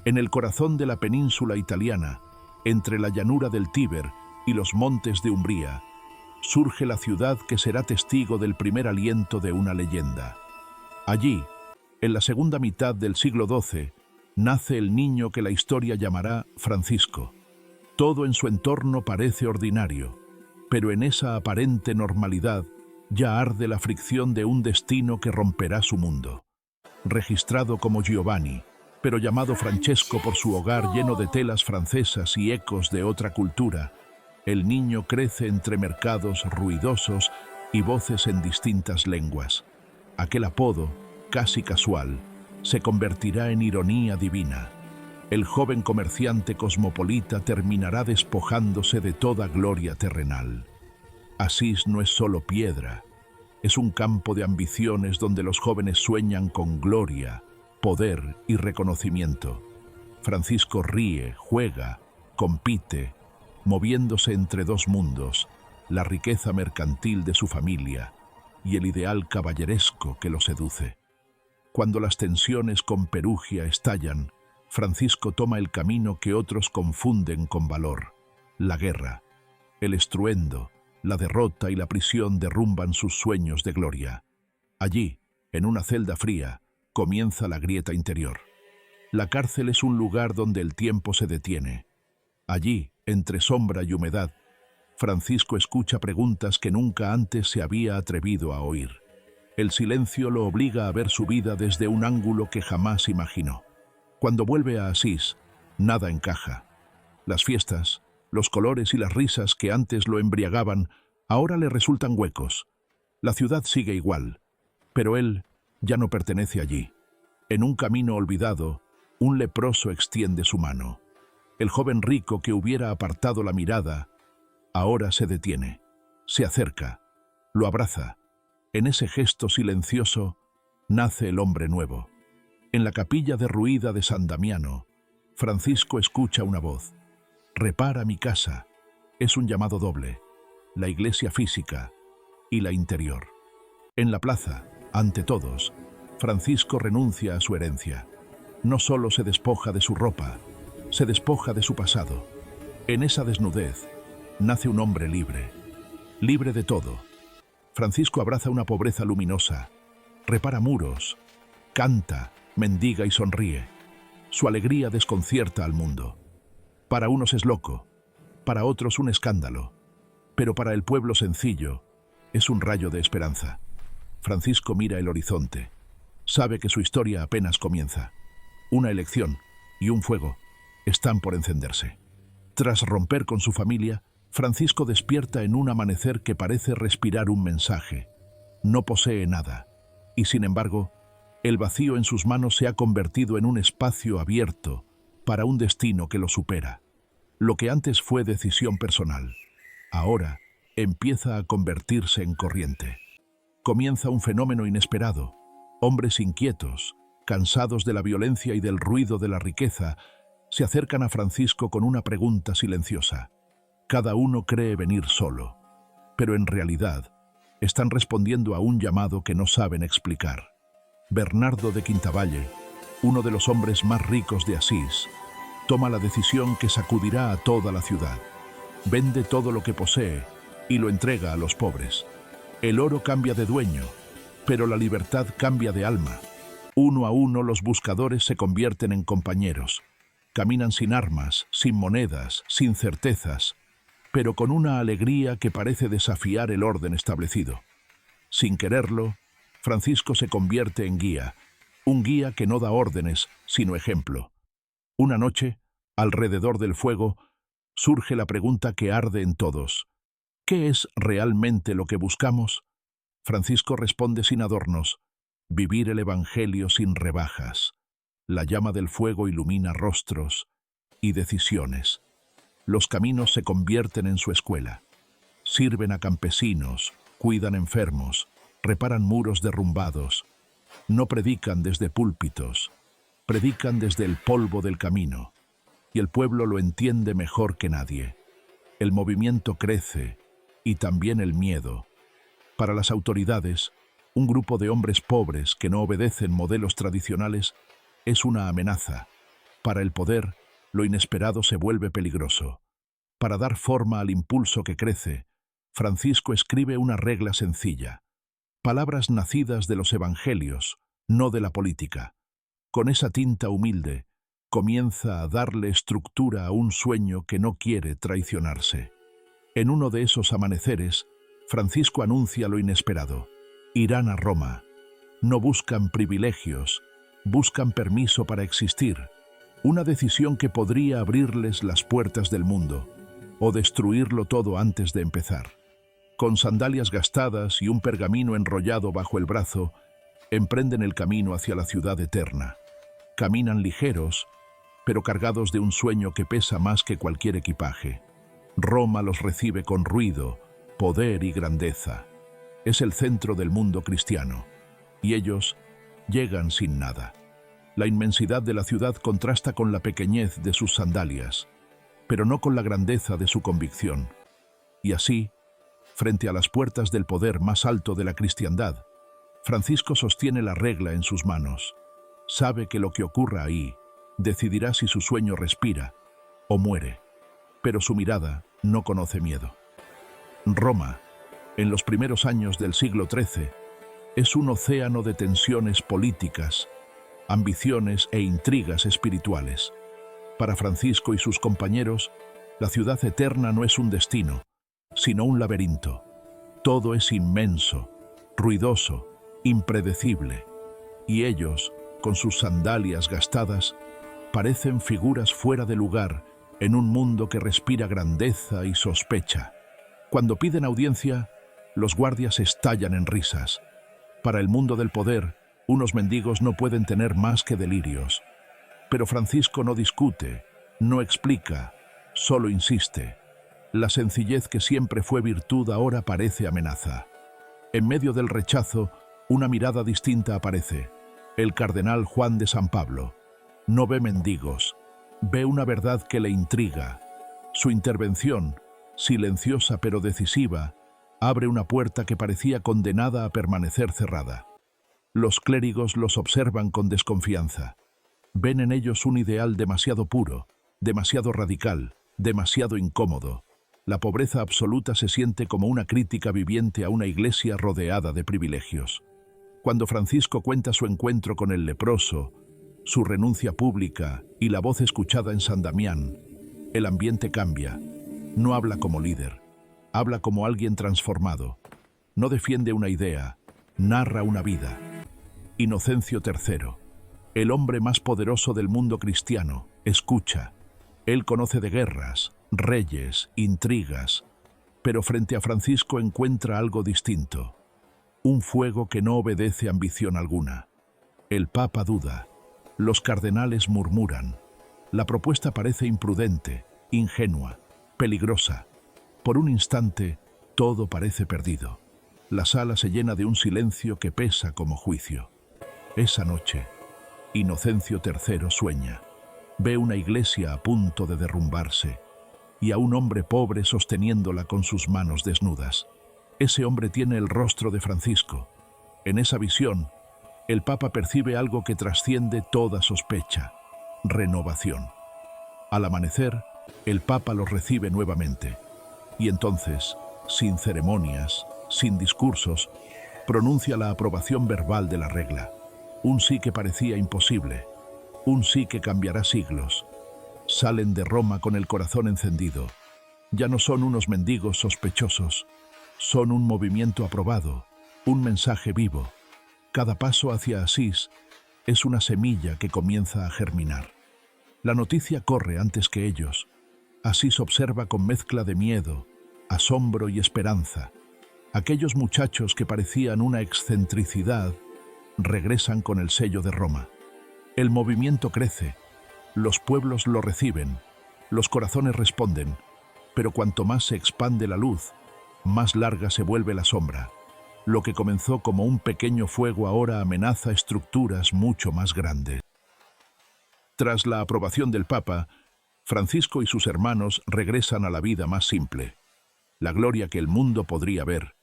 En el corazón de la península italiana, entre la llanura del Tíber y los montes de Umbría, surge la ciudad que será testigo del primer aliento de una leyenda. Allí, en la segunda mitad del siglo XII, nace el niño que la historia llamará Francisco. Todo en su entorno parece ordinario, pero en esa aparente normalidad ya arde la fricción de un destino que romperá su mundo. Registrado como Giovanni, pero llamado Francesco por su hogar lleno de telas francesas y ecos de otra cultura, el niño crece entre mercados ruidosos y voces en distintas lenguas. Aquel apodo, casi casual, se convertirá en ironía divina. El joven comerciante cosmopolita terminará despojándose de toda gloria terrenal. Asís no es solo piedra, es un campo de ambiciones donde los jóvenes sueñan con gloria, poder y reconocimiento. Francisco ríe, juega, compite, moviéndose entre dos mundos, la riqueza mercantil de su familia y el ideal caballeresco que lo seduce. Cuando las tensiones con Perugia estallan, Francisco toma el camino que otros confunden con valor: la guerra. El estruendo, la derrota y la prisión derrumban sus sueños de gloria. Allí, en una celda fría, comienza la grieta interior. La cárcel es un lugar donde el tiempo se detiene. Allí, entre sombra y humedad, Francisco escucha preguntas que nunca antes se había atrevido a oír. El silencio lo obliga a ver su vida desde un ángulo que jamás imaginó. Cuando vuelve a Asís, nada encaja. Las fiestas, los colores y las risas que antes lo embriagaban, ahora le resultan huecos. La ciudad sigue igual, pero él ya no pertenece allí. En un camino olvidado, un leproso extiende su mano. El joven rico que hubiera apartado la mirada, ahora se detiene, se acerca, lo abraza. En ese gesto silencioso nace el hombre nuevo. En la capilla derruida de San Damiano, Francisco escucha una voz: «Repara mi casa». Es un llamado doble: la iglesia física y la interior. En la plaza, ante todos, Francisco renuncia a su herencia. No solo se despoja de su ropa, se despoja de su pasado. En esa desnudez nace un hombre libre, libre de todo. Francisco abraza una pobreza luminosa, repara muros, canta, mendiga y sonríe. Su alegría desconcierta al mundo. Para unos es loco, para otros un escándalo, pero para el pueblo sencillo es un rayo de esperanza. Francisco mira el horizonte. Sabe que su historia apenas comienza. Una elección y un fuego están por encenderse. Tras romper con su familia, Francisco despierta en un amanecer que parece respirar un mensaje. No posee nada, y sin embargo, el vacío en sus manos se ha convertido en un espacio abierto para un destino que lo supera. Lo que antes fue decisión personal, ahora empieza a convertirse en corriente. Comienza un fenómeno inesperado. Hombres inquietos, cansados de la violencia y del ruido de la riqueza, se acercan a Francisco con una pregunta silenciosa. Cada uno cree venir solo, pero en realidad están respondiendo a un llamado que no saben explicar. Bernardo de Quintavalle, uno de los hombres más ricos de Asís, toma la decisión que sacudirá a toda la ciudad. Vende todo lo que posee y lo entrega a los pobres. El oro cambia de dueño, pero la libertad cambia de alma. Uno a uno los buscadores se convierten en compañeros. Caminan sin armas, sin monedas, sin certezas, pero con una alegría que parece desafiar el orden establecido. Sin quererlo, Francisco se convierte en guía, un guía que no da órdenes, sino ejemplo. Una noche, alrededor del fuego, surge la pregunta que arde en todos: ¿qué es realmente lo que buscamos? Francisco responde sin adornos: vivir el Evangelio sin rebajas. La llama del fuego ilumina rostros y decisiones. Los caminos se convierten en su escuela. Sirven a campesinos, cuidan enfermos, reparan muros derrumbados. No predican desde púlpitos, predican desde el polvo del camino. Y el pueblo lo entiende mejor que nadie. El movimiento crece y también el miedo. Para las autoridades, un grupo de hombres pobres que no obedecen modelos tradicionales es una amenaza. Para el poder, lo inesperado se vuelve peligroso. Para dar forma al impulso que crece, Francisco escribe una regla sencilla. Palabras nacidas de los evangelios, no de la política. Con esa tinta humilde, comienza a darle estructura a un sueño que no quiere traicionarse. En uno de esos amaneceres, Francisco anuncia lo inesperado. Irán a Roma. No buscan privilegios, buscan permiso para existir. Una decisión que podría abrirles las puertas del mundo, o destruirlo todo antes de empezar. Con sandalias gastadas y un pergamino enrollado bajo el brazo, emprenden el camino hacia la ciudad eterna. Caminan ligeros, pero cargados de un sueño que pesa más que cualquier equipaje. Roma los recibe con ruido, poder y grandeza. Es el centro del mundo cristiano, y ellos llegan sin nada. La inmensidad de la ciudad contrasta con la pequeñez de sus sandalias, pero no con la grandeza de su convicción. Y así, frente a las puertas del poder más alto de la cristiandad, Francisco sostiene la regla en sus manos. Sabe que lo que ocurra ahí decidirá si su sueño respira o muere, pero su mirada no conoce miedo. Roma, en los primeros años del siglo XIII, es un océano de tensiones políticas, ambiciones e intrigas espirituales. Para Francisco y sus compañeros, la ciudad eterna no es un destino, sino un laberinto. Todo es inmenso, ruidoso, impredecible, y ellos, con sus sandalias gastadas, parecen figuras fuera de lugar en un mundo que respira grandeza y sospecha. Cuando piden audiencia, los guardias estallan en risas. Para el mundo del poder, unos mendigos no pueden tener más que delirios. Pero Francisco no discute, no explica, solo insiste. La sencillez que siempre fue virtud ahora parece amenaza. En medio del rechazo, una mirada distinta aparece. El cardenal Juan de San Pablo. No ve mendigos, ve una verdad que le intriga. Su intervención, silenciosa pero decisiva, abre una puerta que parecía condenada a permanecer cerrada. Los clérigos los observan con desconfianza. Ven en ellos un ideal demasiado puro, demasiado radical, demasiado incómodo. La pobreza absoluta se siente como una crítica viviente a una iglesia rodeada de privilegios. Cuando Francisco cuenta su encuentro con el leproso, su renuncia pública y la voz escuchada en San Damián, el ambiente cambia. No habla como líder, habla como alguien transformado. No defiende una idea, narra una vida. Inocencio III, el hombre más poderoso del mundo cristiano, escucha. Él conoce de guerras, reyes, intrigas, pero frente a Francisco encuentra algo distinto. Un fuego que no obedece ambición alguna. El Papa duda. Los cardenales murmuran. La propuesta parece imprudente, ingenua, peligrosa. Por un instante, todo parece perdido. La sala se llena de un silencio que pesa como juicio. Esa noche, Inocencio III sueña. Ve una iglesia a punto de derrumbarse y a un hombre pobre sosteniéndola con sus manos desnudas. Ese hombre tiene el rostro de Francisco. En esa visión, el Papa percibe algo que trasciende toda sospecha: renovación. Al amanecer, el Papa los recibe nuevamente. Y entonces, sin ceremonias, sin discursos, pronuncia la aprobación verbal de la regla. Un sí que parecía imposible, un sí que cambiará siglos. Salen de Roma con el corazón encendido. Ya no son unos mendigos sospechosos, son un movimiento aprobado, un mensaje vivo. Cada paso hacia Asís es una semilla que comienza a germinar. La noticia corre antes que ellos. Asís observa con mezcla de miedo, asombro y esperanza. Aquellos muchachos que parecían una excentricidad regresan con el sello de Roma. El movimiento crece, los pueblos lo reciben, los corazones responden, pero cuanto más se expande la luz, más larga se vuelve la sombra. Lo que comenzó como un pequeño fuego ahora amenaza estructuras mucho más grandes. Tras la aprobación del Papa, Francisco y sus hermanos regresan a la vida más simple. La gloria que el mundo podría ver,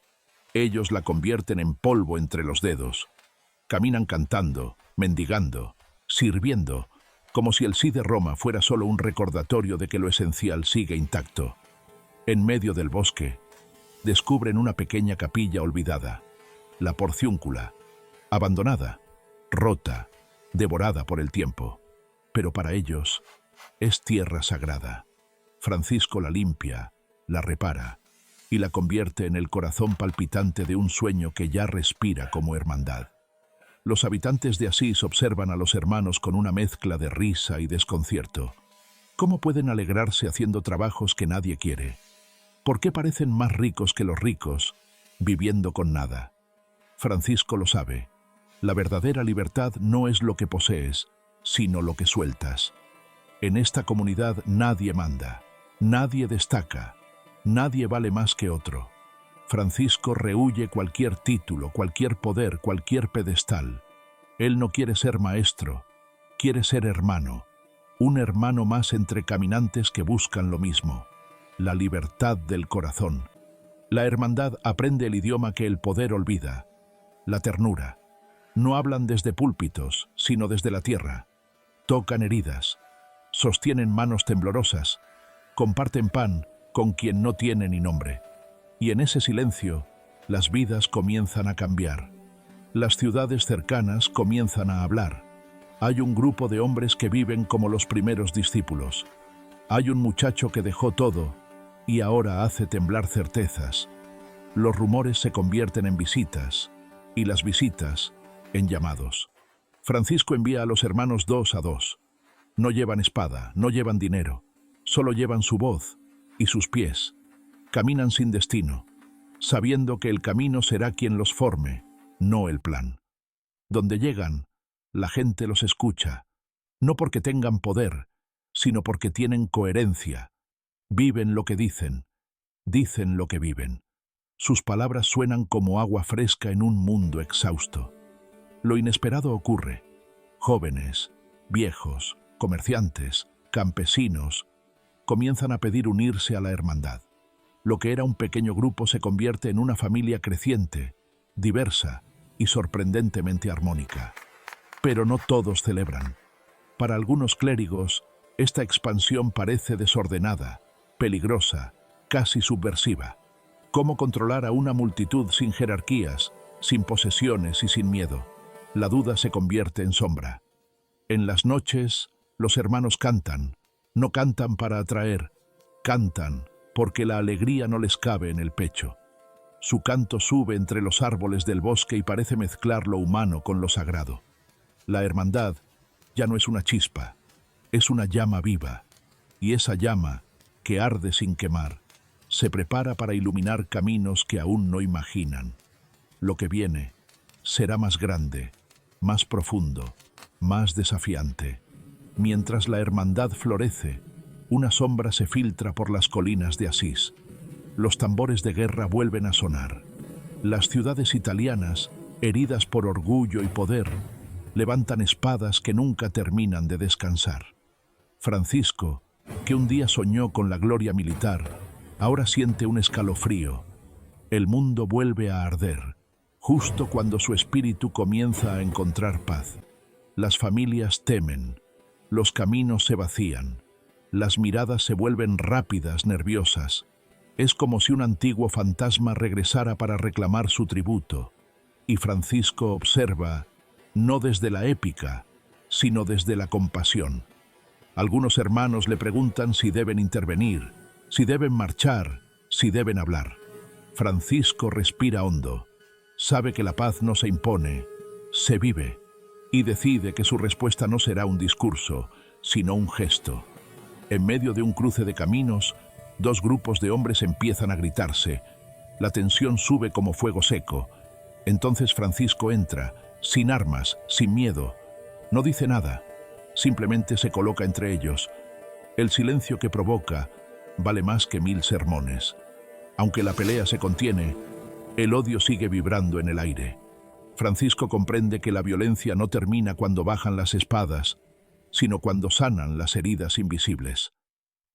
ellos la convierten en polvo entre los dedos. Caminan cantando, mendigando, sirviendo, como si el sí de Roma fuera solo un recordatorio de que lo esencial sigue intacto. En medio del bosque, descubren una pequeña capilla olvidada, la Porciúncula, abandonada, rota, devorada por el tiempo. Pero para ellos es tierra sagrada. Francisco la limpia, la repara y la convierte en el corazón palpitante de un sueño que ya respira como hermandad. Los habitantes de Asís observan a los hermanos con una mezcla de risa y desconcierto. ¿Cómo pueden alegrarse haciendo trabajos que nadie quiere? ¿Por qué parecen más ricos que los ricos, viviendo con nada? Francisco lo sabe. La verdadera libertad no es lo que posees, sino lo que sueltas. En esta comunidad nadie manda, nadie destaca, nadie vale más que otro. Francisco rehúye cualquier título, cualquier poder, cualquier pedestal. Él no quiere ser maestro, quiere ser hermano, un hermano más entre caminantes que buscan lo mismo, la libertad del corazón. La hermandad aprende el idioma que el poder olvida, la ternura. No hablan desde púlpitos, sino desde la tierra. Tocan heridas, sostienen manos temblorosas, comparten pan con quien no tiene ni nombre. Y en ese silencio, las vidas comienzan a cambiar. Las ciudades cercanas comienzan a hablar. Hay un grupo de hombres que viven como los primeros discípulos. Hay un muchacho que dejó todo y ahora hace temblar certezas. Los rumores se convierten en visitas y las visitas en llamados. Francisco envía a los hermanos 2 a 2. No llevan espada, no llevan dinero, solo llevan su voz y sus pies. Caminan sin destino, sabiendo que el camino será quien los forme, no el plan. Donde llegan, la gente los escucha, no porque tengan poder, sino porque tienen coherencia. Viven lo que dicen lo que viven. Sus palabras suenan como agua fresca en un mundo exhausto. Lo inesperado ocurre. Jóvenes, viejos, comerciantes, campesinos, comienzan a pedir unirse a la hermandad. Lo que era un pequeño grupo se convierte en una familia creciente, diversa y sorprendentemente armónica. Pero no todos celebran. Para algunos clérigos, esta expansión parece desordenada, peligrosa, casi subversiva. ¿Cómo controlar a una multitud sin jerarquías, sin posesiones y sin miedo? La duda se convierte en sombra. En las noches, los hermanos cantan. No cantan para atraer, cantan porque la alegría no les cabe en el pecho. Su canto sube entre los árboles del bosque y parece mezclar lo humano con lo sagrado. La hermandad ya no es una chispa, es una llama viva, y esa llama, que arde sin quemar, se prepara para iluminar caminos que aún no imaginan. Lo que viene será más grande, más profundo, más desafiante. Mientras la hermandad florece, una sombra se filtra por las colinas de Asís. Los tambores de guerra vuelven a sonar. Las ciudades italianas, heridas por orgullo y poder, levantan espadas que nunca terminan de descansar. Francisco, que un día soñó con la gloria militar, ahora siente un escalofrío. El mundo vuelve a arder, justo cuando su espíritu comienza a encontrar paz. Las familias temen, los caminos se vacían, las miradas se vuelven rápidas, nerviosas. Es como si un antiguo fantasma regresara para reclamar su tributo. Y Francisco observa, no desde la épica, sino desde la compasión. Algunos hermanos le preguntan si deben intervenir, si deben marchar, si deben hablar. Francisco respira hondo, sabe que la paz no se impone, se vive, y decide que su respuesta no será un discurso, sino un gesto. En medio de un cruce de caminos, dos grupos de hombres empiezan a gritarse. La tensión sube como fuego seco. Entonces Francisco entra, sin armas, sin miedo. No dice nada, simplemente se coloca entre ellos. El silencio que provoca vale más que 1000 sermones. Aunque la pelea se contiene, el odio sigue vibrando en el aire. Francisco comprende que la violencia no termina cuando bajan las espadas, sino cuando sanan las heridas invisibles.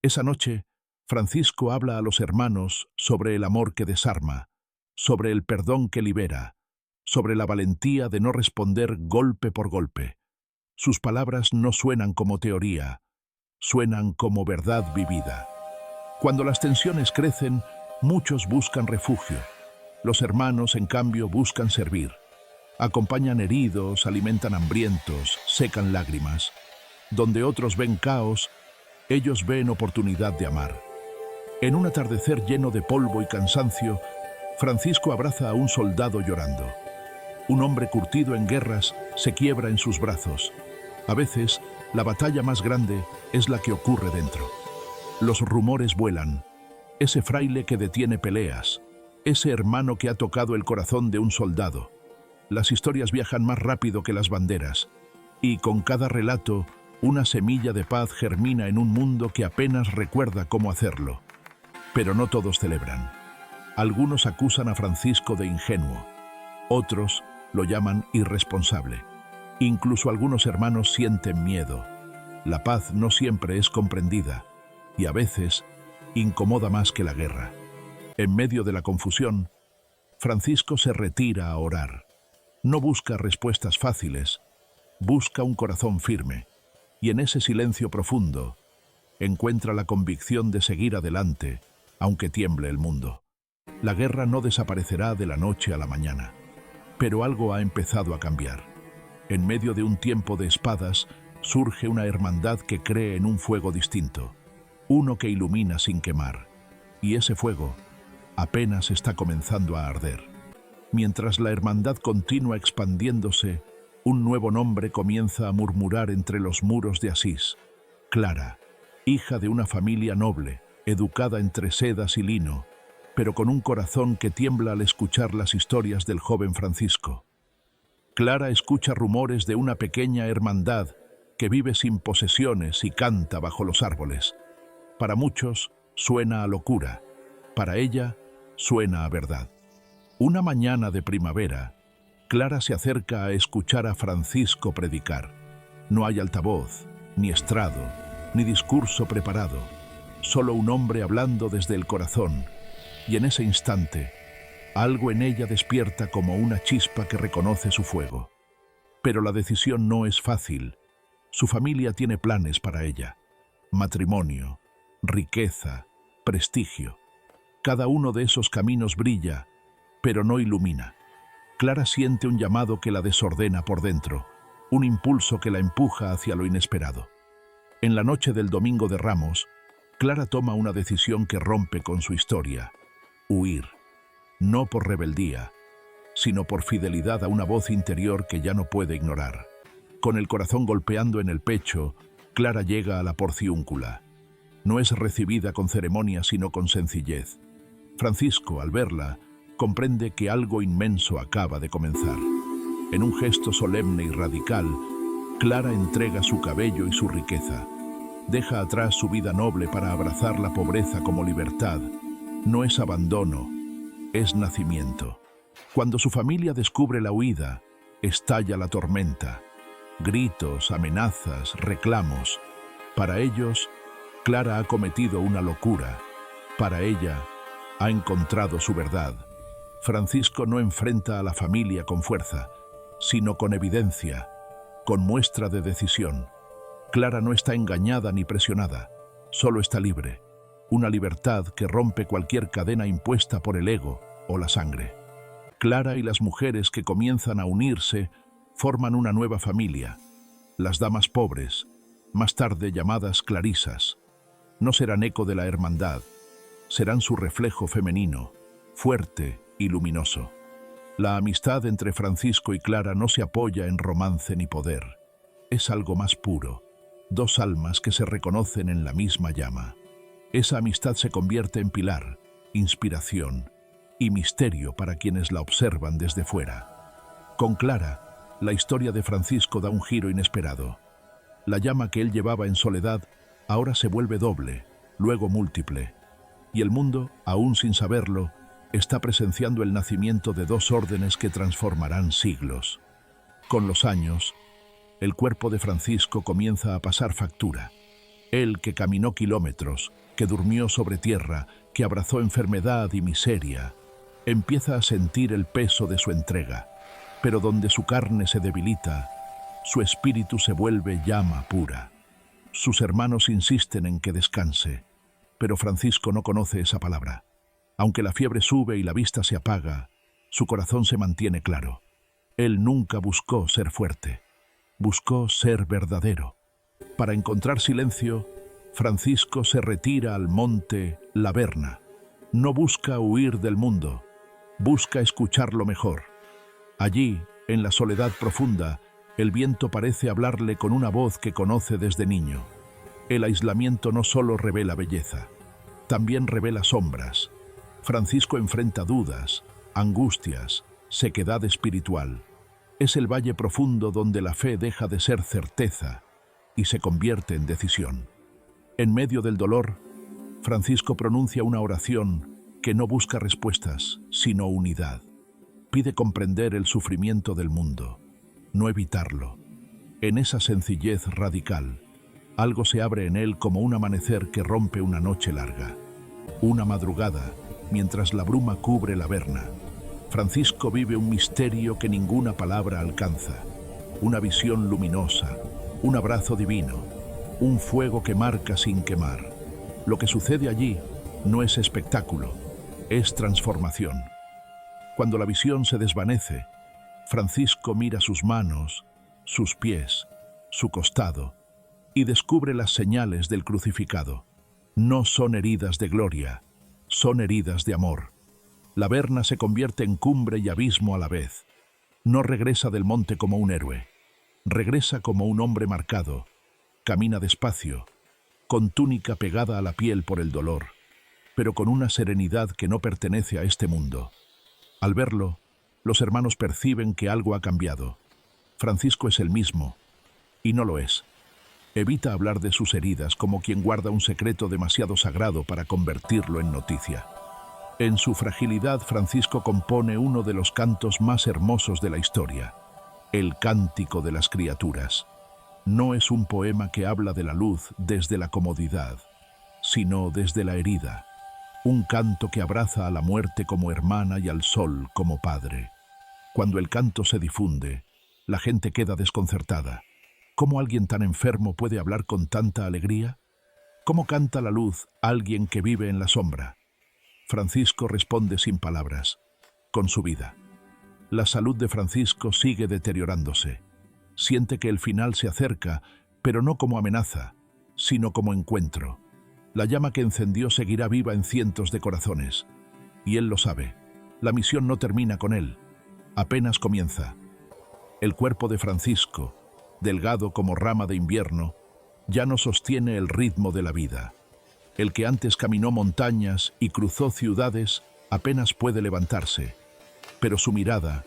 Esa noche, Francisco habla a los hermanos sobre el amor que desarma, sobre el perdón que libera, sobre la valentía de no responder golpe por golpe. Sus palabras no suenan como teoría, suenan como verdad vivida. Cuando las tensiones crecen, muchos buscan refugio. Los hermanos, en cambio, buscan servir. Acompañan heridos, alimentan hambrientos, secan lágrimas. Donde otros ven caos, ellos ven oportunidad de amar. En un atardecer lleno de polvo y cansancio, Francisco abraza a un soldado llorando. Un hombre curtido en guerras se quiebra en sus brazos. A veces, la batalla más grande es la que ocurre dentro. Los rumores vuelan. Ese fraile que detiene peleas. Ese hermano que ha tocado el corazón de un soldado. Las historias viajan más rápido que las banderas. Y con cada relato, una semilla de paz germina en un mundo que apenas recuerda cómo hacerlo. Pero no todos celebran. Algunos acusan a Francisco de ingenuo. Otros lo llaman irresponsable. Incluso algunos hermanos sienten miedo. La paz no siempre es comprendida y a veces incomoda más que la guerra. En medio de la confusión, Francisco se retira a orar. No busca respuestas fáciles, busca un corazón firme y en ese silencio profundo encuentra la convicción de seguir adelante, aunque tiemble el mundo. La guerra no desaparecerá de la noche a la mañana, pero algo ha empezado a cambiar. En medio de un tiempo de espadas, surge una hermandad que cree en un fuego distinto, uno que ilumina sin quemar, y ese fuego apenas está comenzando a arder. Mientras la hermandad continúa expandiéndose, un nuevo nombre comienza a murmurar entre los muros de Asís. Clara, hija de una familia noble, educada entre sedas y lino, pero con un corazón que tiembla al escuchar las historias del joven Francisco. Clara escucha rumores de una pequeña hermandad que vive sin posesiones y canta bajo los árboles. Para muchos suena a locura, para ella suena a verdad. Una mañana de primavera, Clara se acerca a escuchar a Francisco predicar. No hay altavoz, ni estrado, ni discurso preparado, solo un hombre hablando desde el corazón, y en ese instante, algo en ella despierta como una chispa que reconoce su fuego. Pero la decisión no es fácil. Su familia tiene planes para ella. Matrimonio, riqueza, prestigio. Cada uno de esos caminos brilla, pero no ilumina. Clara siente un llamado que la desordena por dentro, un impulso que la empuja hacia lo inesperado. En la noche del Domingo de Ramos, Clara toma una decisión que rompe con su historia: huir. No por rebeldía, sino por fidelidad a una voz interior que ya no puede ignorar. Con el corazón golpeando en el pecho, Clara llega a la Porciúncula. No es recibida con ceremonia, sino con sencillez. Francisco, al verla, comprende que algo inmenso acaba de comenzar. En un gesto solemne y radical, Clara entrega su cabello y su riqueza. Deja atrás su vida noble para abrazar la pobreza como libertad. No es abandono, es nacimiento. Cuando su familia descubre la huida, estalla la tormenta. Gritos, amenazas, reclamos. Para ellos, Clara ha cometido una locura. Para ella, ha encontrado su verdad. Francisco no enfrenta a la familia con fuerza, sino con evidencia, con muestra de decisión. Clara no está engañada ni presionada, solo está libre. Una libertad que rompe cualquier cadena impuesta por el ego o la sangre. Clara y las mujeres que comienzan a unirse forman una nueva familia, las damas pobres, más tarde llamadas clarisas. No serán eco de la hermandad, serán su reflejo femenino, fuerte y luminoso. La amistad entre Francisco y Clara no se apoya en romance ni poder. Es algo más puro, dos almas que se reconocen en la misma llama. Esa amistad se convierte en pilar, inspiración y misterio para quienes la observan desde fuera. Con Clara, la historia de Francisco da un giro inesperado. La llama que él llevaba en soledad ahora se vuelve doble, luego múltiple. Y el mundo, aún sin saberlo, está presenciando el nacimiento de dos órdenes que transformarán siglos. Con los años, el cuerpo de Francisco comienza a pasar factura. Él que caminó kilómetros, que durmió sobre tierra, que abrazó enfermedad y miseria, empieza a sentir el peso de su entrega. Pero donde su carne se debilita, Su espíritu se vuelve llama pura. Sus hermanos insisten en que descanse, pero Francisco no conoce esa palabra. Aunque la fiebre sube y la vista se apaga, su corazón se mantiene claro. Él nunca buscó ser fuerte, buscó ser verdadero. Para encontrar silencio, Francisco se retira al monte Laverna. No busca huir del mundo, busca escucharlo mejor. Allí, en la soledad profunda, el viento parece hablarle con una voz que conoce desde niño. El aislamiento no solo revela belleza, también revela sombras. Francisco enfrenta dudas, angustias, sequedad espiritual. Es el valle profundo donde la fe deja de ser certeza y se convierte en decisión. En medio del dolor, Francisco pronuncia una oración que no busca respuestas, sino unidad. Pide comprender el sufrimiento del mundo, no evitarlo. En esa sencillez radical, algo se abre en él como un amanecer que rompe una noche larga. Una madrugada, mientras la bruma cubre la Averna, Francisco vive un misterio que ninguna palabra alcanza. Una visión luminosa, un abrazo divino, un fuego que marca sin quemar. Lo que sucede allí no es espectáculo, es transformación. Cuando la visión se desvanece, Francisco mira sus manos, sus pies, su costado, y descubre las señales del crucificado. No son heridas de gloria, son heridas de amor. La Averna se convierte en cumbre y abismo a la vez. No regresa del monte como un héroe, regresa como un hombre marcado. Camina despacio, con túnica pegada a la piel por el dolor, pero con una serenidad que no pertenece a este mundo. Al verlo, los hermanos perciben que algo ha cambiado. Francisco es el mismo, y no lo es. Evita hablar de sus heridas como quien guarda un secreto demasiado sagrado para convertirlo en noticia. En su fragilidad, Francisco compone uno de los cantos más hermosos de la historia, el Cántico de las Criaturas. No es un poema que habla de la luz desde la comodidad, sino desde la herida. Un canto que abraza a la muerte como hermana y al sol como padre. Cuando el canto se difunde, la gente queda desconcertada. ¿Cómo alguien tan enfermo puede hablar con tanta alegría? ¿Cómo canta la luz alguien que vive en la sombra? Francisco responde sin palabras, con su vida. La salud de Francisco sigue deteriorándose. Siente que el final se acerca, pero no como amenaza, sino como encuentro. La llama que encendió seguirá viva en cientos de corazones. Y él lo sabe. La misión no termina con él. Apenas comienza. El cuerpo de Francisco, delgado como rama de invierno, ya no sostiene el ritmo de la vida. El que antes caminó montañas y cruzó ciudades, apenas puede levantarse. Pero su mirada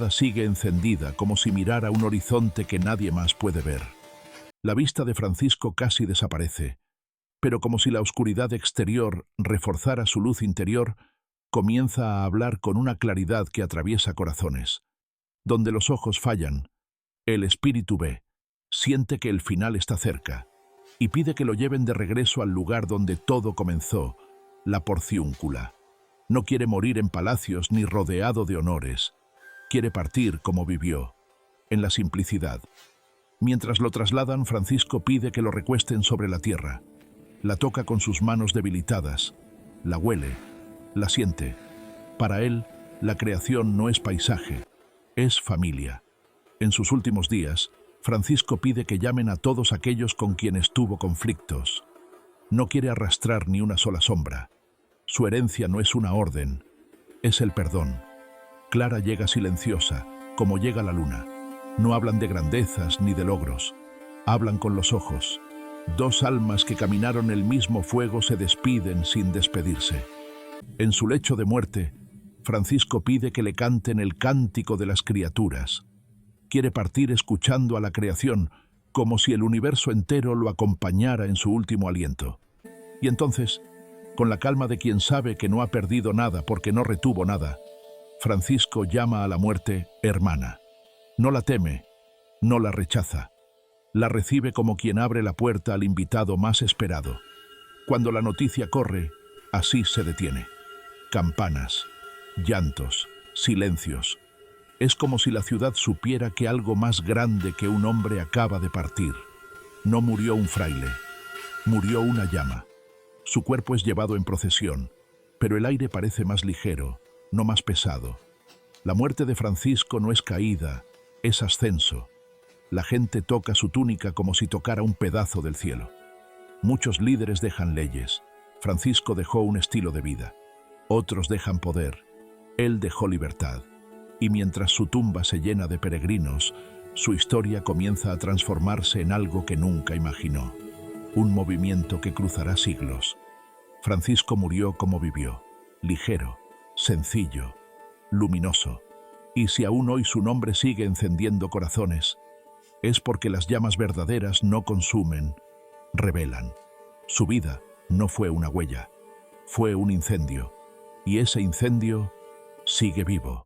sigue encendida como si mirara un horizonte que nadie más puede ver. La vista de Francisco casi desaparece, pero como si la oscuridad exterior reforzara su luz interior, comienza a hablar con una claridad que atraviesa corazones. Donde los ojos fallan, el espíritu ve, siente que el final está cerca, y pide que lo lleven de regreso al lugar donde todo comenzó, la Porciúncula. No quiere morir en palacios ni rodeado de honores. Quiere partir como vivió, en la simplicidad. Mientras lo trasladan, Francisco pide que lo recuesten sobre la tierra. La toca con sus manos debilitadas, la huele, la siente. Para él, la creación no es paisaje, es familia. En sus últimos días, Francisco pide que llamen a todos aquellos con quienes tuvo conflictos. No quiere arrastrar ni una sola sombra. Su herencia no es una orden, es el perdón. Clara llega silenciosa, como llega la luna. No hablan de grandezas ni de logros. Hablan con los ojos. Dos almas que caminaron el mismo fuego se despiden sin despedirse. En su lecho de muerte, Francisco pide que le canten el cántico de las criaturas. Quiere partir escuchando a la creación, como si el universo entero lo acompañara en su último aliento. Y entonces, con la calma de quien sabe que no ha perdido nada porque no retuvo nada, Francisco llama a la muerte hermana. No la teme, no la rechaza. La recibe como quien abre la puerta al invitado más esperado. Cuando la noticia corre, así se detiene. Campanas, llantos, silencios. Es como si la ciudad supiera que algo más grande que un hombre acaba de partir. No murió un fraile, murió una llama. Su cuerpo es llevado en procesión, pero el aire parece más ligero, no más pesado. La muerte de Francisco no es caída, es ascenso. La gente toca su túnica como si tocara un pedazo del cielo. Muchos líderes dejan leyes. Francisco dejó un estilo de vida. Otros dejan poder. Él dejó libertad. Y mientras su tumba se llena de peregrinos, su historia comienza a transformarse en algo que nunca imaginó. Un movimiento que cruzará siglos. Francisco murió como vivió, ligero, sencillo, luminoso. Y si aún hoy su nombre sigue encendiendo corazones, es porque las llamas verdaderas no consumen, revelan. Su vida no fue una huella, fue un incendio, y ese incendio sigue vivo.